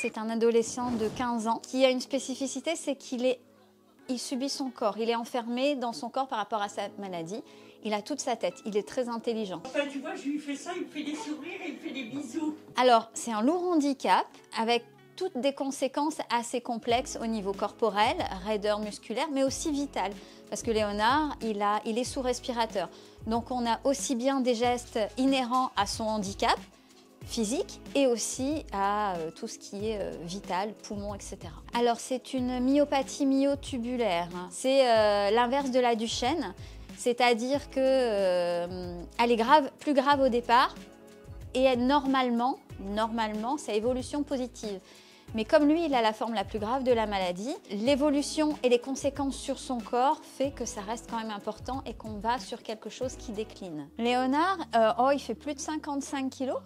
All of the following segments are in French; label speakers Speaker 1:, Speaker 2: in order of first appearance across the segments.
Speaker 1: c'est un adolescent de 15 ans qui a une spécificité, c'est il subit son corps, il est enfermé dans son corps par rapport à sa maladie. Il a toute sa tête, il est très intelligent.
Speaker 2: Enfin, tu vois, je lui fais ça, il me fait des sourires et il me fait des bisous.
Speaker 1: Alors, c'est un lourd handicap avec toutes des conséquences assez complexes au niveau corporel, raideur musculaire, mais aussi vitale. Parce que Léonard, il est sous respirateur. Donc, on a aussi bien des gestes inhérents à son handicap physique et aussi à tout ce qui est vital, poumons, etc. Alors, c'est une myopathie myotubulaire. C'est l'inverse de la Duchenne. C'est-à-dire qu'elle est plus grave au départ et normalement, c'est évolution positive. Mais comme lui, il a la forme la plus grave de la maladie, l'évolution et les conséquences sur son corps fait que ça reste quand même important et qu'on va sur quelque chose qui décline. Léonard, il fait plus de 55 kilos.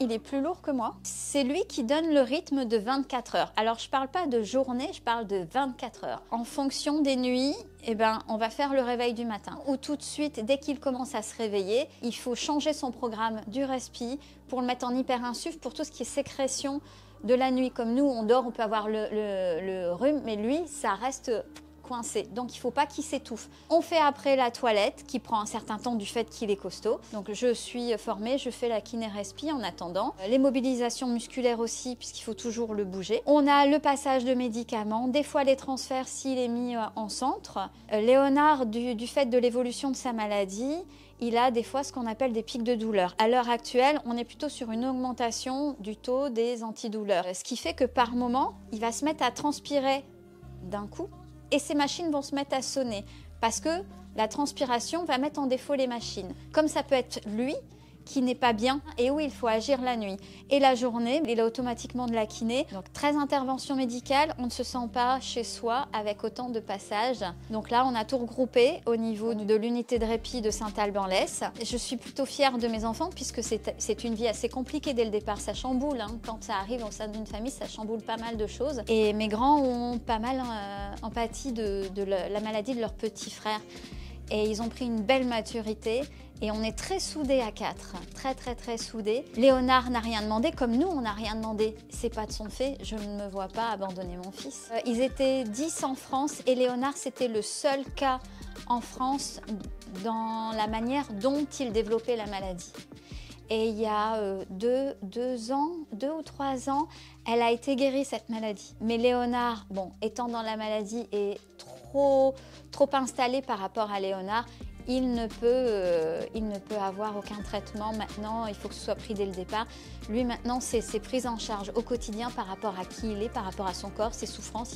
Speaker 1: Il est plus lourd que moi. C'est lui qui donne le rythme de 24 heures. Alors, je ne parle pas de journée, je parle de 24 heures. En fonction des nuits, on va faire le réveil du matin. Ou tout de suite, dès qu'il commence à se réveiller, il faut changer son programme du respi pour le mettre en hyperinsuffle pour tout ce qui est sécrétion de la nuit. Comme nous, on dort, on peut avoir le rhume, mais lui, ça reste coincé. Donc, il ne faut pas qu'il s'étouffe. On fait après la toilette, qui prend un certain temps du fait qu'il est costaud. Donc, je suis formée, je fais la kiné-respi en attendant. Les mobilisations musculaires aussi, puisqu'il faut toujours le bouger. On a le passage de médicaments, des fois les transferts s'il est mis en centre. Léonard, du fait de l'évolution de sa maladie, il a des fois ce qu'on appelle des pics de douleur. À l'heure actuelle, on est plutôt sur une augmentation du taux des antidouleurs. Ce qui fait que par moment, il va se mettre à transpirer d'un coup et ces machines vont se mettre à sonner parce que la transpiration va mettre en défaut les machines. Comme ça peut être lui qui n'est pas bien et où il faut agir la nuit. Et la journée, il a automatiquement de la kiné. Donc 13 interventions médicales, on ne se sent pas chez soi avec autant de passages. Donc là, on a tout regroupé au niveau de l'unité de répit de Saint-Alban-l'Hesse. Je suis plutôt fière de mes enfants puisque c'est une vie assez compliquée dès le départ. Ça chamboule, hein. Quand ça arrive au sein d'une famille, ça chamboule pas mal de choses. Et mes grands ont pas mal empathie de la maladie de leur petit frère. Et ils ont pris une belle maturité. Et on est très soudés à 4, très soudés. Léonard n'a rien demandé, comme nous, on n'a rien demandé. C'est pas de son fait, je ne me vois pas abandonner mon fils. Ils étaient 10 en France et Léonard, c'était le seul cas en France dans la manière dont il développait la maladie. Et il y a 2 ou 3 ans, elle a été guérie, cette maladie. Mais Léonard, étant dans la maladie, est trop installé par rapport à Léonard. Il ne peut avoir aucun traitement maintenant, il faut que ce soit pris dès le départ. Lui maintenant, c'est prise en charge au quotidien par rapport à qui il est, par rapport à son corps, ses souffrances.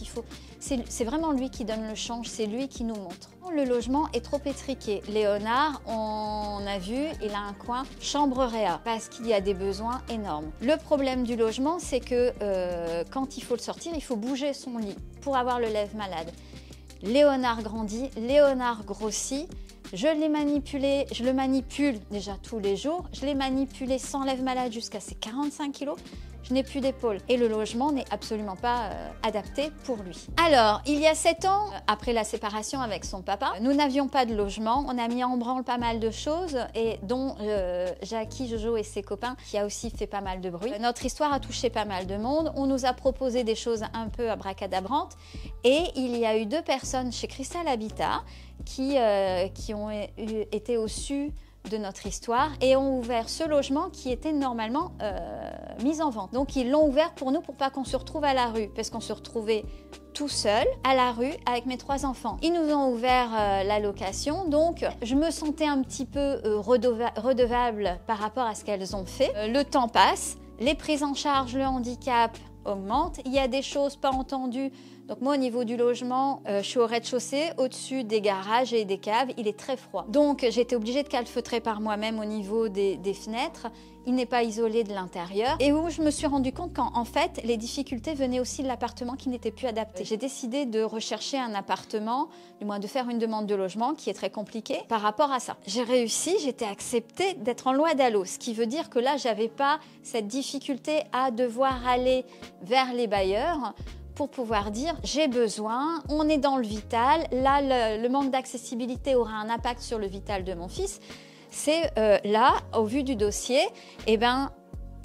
Speaker 1: C'est vraiment lui qui donne le change, c'est lui qui nous montre. Le logement est trop étriqué. Léonard, on a vu, il a un coin chambre réa parce qu'il y a des besoins énormes. Le problème du logement, c'est que quand il faut le sortir, il faut bouger son lit pour avoir le lève-malade. Léonard grandit, Léonard grossit. Je le manipule déjà tous les jours. Je l'ai manipulé sans lève-malade jusqu'à ses 45 kilos. Je n'ai plus d'épaule. Et le logement n'est absolument pas adapté pour lui. Alors, il y a 7 ans, après la séparation avec son papa, nous n'avions pas de logement. On a mis en branle pas mal de choses, et dont Jackie, Jojo et ses copains, qui a aussi fait pas mal de bruit. Notre histoire a touché pas mal de monde. On nous a proposé des choses un peu abracadabrantes. Et il y a eu 2 personnes chez Cristal Habitat qui ont été au su de notre histoire et ont ouvert ce logement qui était normalement mis en vente. Donc ils l'ont ouvert pour nous pour pas qu'on se retrouve à la rue, parce qu'on se retrouvait tout seul à la rue avec mes 3 enfants. Ils nous ont ouvert la location, donc je me sentais un petit peu redevable par rapport à ce qu'elles ont fait. Le temps passe, les prises en charge, le handicap augmente, il y a des choses pas entendues. Donc moi, au niveau du logement, je suis au rez-de-chaussée, au-dessus des garages et des caves, il est très froid. Donc j'ai été obligée de calfeutrer par moi-même au niveau des fenêtres. Il n'est pas isolé de l'intérieur. Et où je me suis rendu compte qu'en fait, les difficultés venaient aussi de l'appartement qui n'était plus adapté. J'ai décidé de rechercher un appartement, du moins de faire une demande de logement qui est très compliquée par rapport à ça. J'ai réussi, j'étais acceptée d'être en loi DALO, ce qui veut dire que là, j'avais pas cette difficulté à devoir aller vers les bailleurs pour pouvoir dire j'ai besoin, on est dans le vital, là le manque d'accessibilité aura un impact sur le vital de mon fils. C'est là, au vu du dossier,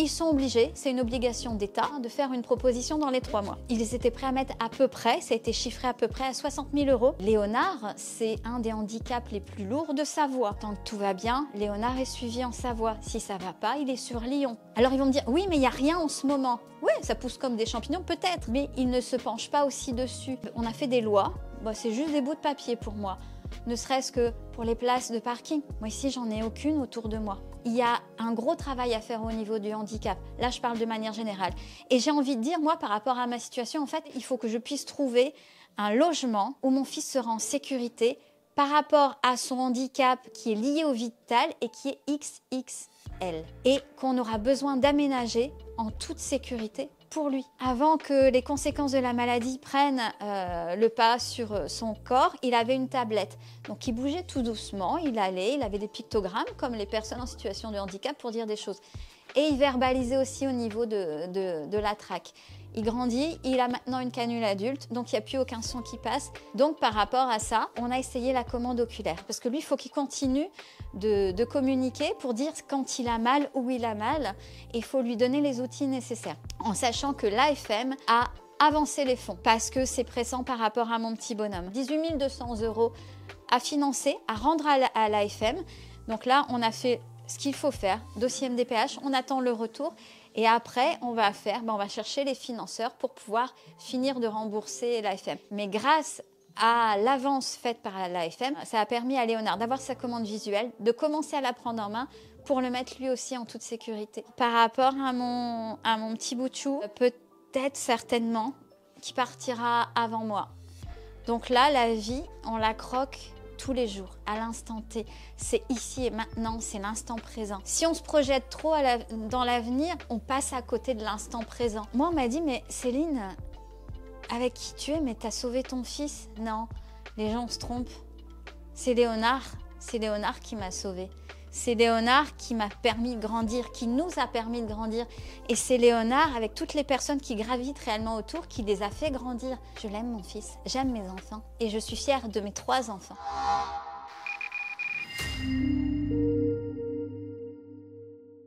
Speaker 1: ils sont obligés, c'est une obligation d'État, de faire une proposition dans les 3 mois. Ils étaient prêts à mettre à peu près, ça a été chiffré à peu près à 60 000 €. Léonard, c'est un des handicaps les plus lourds de Savoie. Tant que tout va bien, Léonard est suivi en Savoie. Si ça va pas, il est sur Lyon. Alors ils vont me dire, oui, mais il n'y a rien en ce moment. Oui, ça pousse comme des champignons, peut-être, mais ils ne se penchent pas aussi dessus. On a fait des lois, c'est juste des bouts de papier pour moi. Ne serait-ce que pour les places de parking. Moi ici, j'en ai aucune autour de moi. Il y a un gros travail à faire au niveau du handicap. Là, je parle de manière générale. Et j'ai envie de dire, moi, par rapport à ma situation, en fait, il faut que je puisse trouver un logement où mon fils sera en sécurité par rapport à son handicap qui est lié au vital et qui est XXL. Et qu'on aura besoin d'aménager en toute sécurité pour lui. Avant que les conséquences de la maladie prennent le pas sur son corps, il avait une tablette. Donc il bougeait tout doucement, il allait, il avait des pictogrammes comme les personnes en situation de handicap pour dire des choses. Et il verbalisait aussi au niveau de la traque. Il grandit, il a maintenant une canule adulte, donc il n'y a plus aucun son qui passe. Donc par rapport à ça, on a essayé la commande oculaire. Parce que lui, il faut qu'il continue de communiquer pour dire quand il a mal, où il a mal. Et il faut lui donner les outils nécessaires. En sachant que l'AFM a avancé les fonds, parce que c'est pressant par rapport à mon petit bonhomme. 18 200 € à financer, à rendre à l'AFM. Donc là, on a fait ce qu'il faut faire, dossier MDPH, on attend le retour. Et après, on va chercher les financeurs pour pouvoir finir de rembourser l'AFM. Mais grâce à l'avance faite par l'AFM, ça a permis à Léonard d'avoir sa commande visuelle, de commencer à la prendre en main pour le mettre lui aussi en toute sécurité. Par rapport à mon petit bout de chou, peut-être certainement qui partira avant moi. Donc là, la vie, on la croque tous les jours, à l'instant T. C'est ici et maintenant, c'est l'instant présent. Si on se projette trop dans l'avenir, on passe à côté de l'instant présent. Moi, on m'a dit, mais Céline, avec qui tu es, mais t'as sauvé ton fils. Non, les gens se trompent. C'est Léonard qui m'a sauvée. C'est Léonard qui m'a permis de grandir, qui nous a permis de grandir. Et c'est Léonard, avec toutes les personnes qui gravitent réellement autour, qui les a fait grandir. Je l'aime, mon fils. J'aime mes enfants. Et je suis fière de mes 3 enfants.